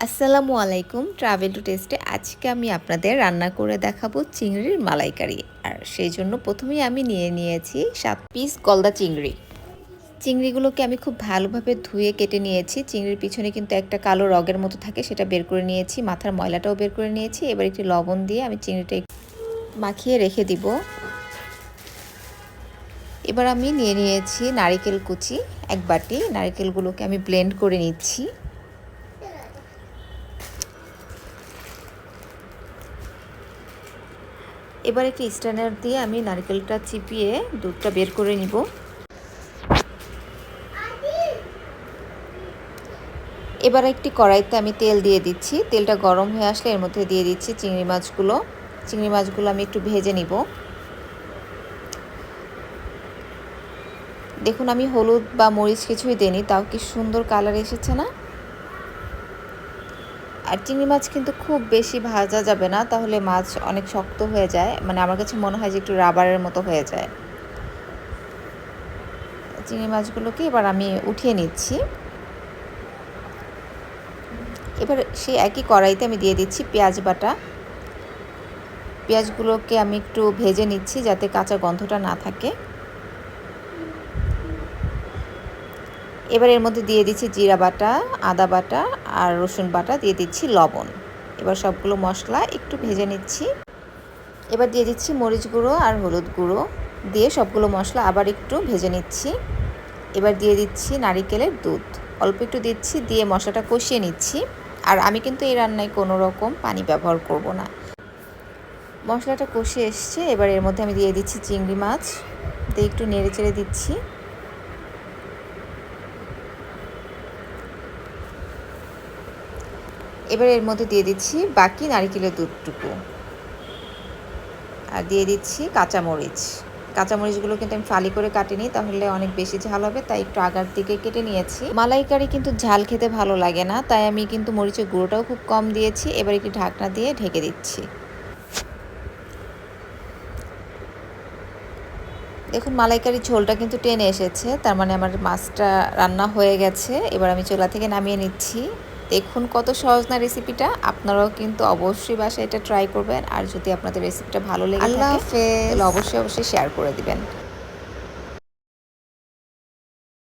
আসসালামু আলাইকুম, travel to টেস্টে আজকে আমি আপনাদের রান্না করে দেখাবো চিংড়ির মালাইকারি। আর সেই জন্য প্রথমেই আমি নিয়ে নিয়েছি 7 পিস গলদা চিংড়ি। চিংড়িগুলোকে আমি খুব ভালোভাবে ধুয়ে কেটে নিয়েছি। চিংড়ির পিছনে কিন্তু একটা কালো রগের মতো থাকে, সেটা বের করে নিয়েছি। মাথার ময়লাটাও বের করে নিয়েছি। এবার একটু লবণ দিয়ে আমি চিংড়িটা মাখিয়ে রেখে দিব। এবার আমি নিয়ে নিয়েছি নারিকেল কুচি 1 বাটি। নারিকেলগুলোকে আমি ব্লেন্ড করে নিচ্ছি। এবার একটি স্ট্যানার দিয়ে আমি নারকেলটা চিপিয়ে দুধটা বের করে নিব। এবার একটি কড়াইতে আমি তেল দিয়ে দিচ্ছি। তেলটা গরম হয়ে আসলে এর মধ্যে দিয়ে দিচ্ছি চিংড়ি মাছগুলো। চিংড়ি মাছগুলো আমি একটু ভেজে নিব। দেখুন আমি হলুদ বা মরিচ কিছুই দেইনি, তাও কি সুন্দর কালার এসেছে না। আর চিংড়ি মাছ কিন্তু খুব বেশি ভাজা যাবে না, তাহলে মাছ অনেক শক্ত হয়ে যায়, মানে আমার কাছে মনে হয় যে একটু রাবারের মতো হয়ে যায়। চিংড়ি মাছগুলোকে এবার আমি উঠিয়ে নিচ্ছি। এবার সেই একই কড়াইতে আমি দিয়ে দিচ্ছি পেঁয়াজ বাটা। পেঁয়াজগুলোকে আমি একটু ভেজে নিচ্ছি যাতে কাঁচা গন্ধটা না থাকে। এবার এর মধ্যে দিয়ে দিচ্ছি জিরা বাটা, আদা বাটা আর রসুন বাটা, দিয়ে দিচ্ছি লবণ। এবার সবগুলো মশলা একটু ভেজে নিচ্ছি। এবার দিয়ে দিচ্ছি মরিচ গুঁড়ো আর হলুদ গুঁড়ো, দিয়ে সবগুলো মশলা আবার একটু ভেজে নিচ্ছি। এবার দিয়ে দিচ্ছি নারিকেলের দুধ, অল্প একটু দিচ্ছি, দিয়ে মশলাটা কষিয়ে নিচ্ছি। আর আমি কিন্তু এই রান্নায় কোনো রকম পানি ব্যবহার করব না। মশলাটা কষে এসছে, এবার এর মধ্যে আমি দিয়ে দিচ্ছি চিংড়ি মাছ, দিয়ে একটু নেড়ে চেড়ে দিচ্ছি। এবার এর মধ্যে দিয়ে দিচ্ছি বাকি নারকেলের দুধটুকু, আর দিয়ে দিচ্ছি কাঁচামরিচ। কাঁচামরিচগুলো কিন্তু আমি ফালি করে কাটিনি, তাহলে অনেক বেশি ঝাল হবে, তাই একটু আগার দিকে কেটে নিয়েছি। মালাইকারি কিন্তু ঝাল খেতে ভালো লাগে না, তাই আমি কিন্তু মরিচের গুঁড়োটাও খুব কম দিয়েছি। এবার একটু ঢাকনা দিয়ে ঢেকে দিচ্ছি। দেখুন মালাইকারি ঝোলটা কিন্তু টেনে এসেছে, তার মানে আমার মাছটা রান্না হয়ে গেছে। এবার আমি চুলা থেকে নামিয়ে নিচ্ছি। দেখুন কত সহজ না রেসিপিটা, আপনারাও কিন্তু অবশ্যই বাসায় এটা ট্রাই করবেন। আর যদি আপনাদের রেসিপিটা ভালো লেগে থাকে তাহলে অবশ্যই শেয়ার করে দিবেন।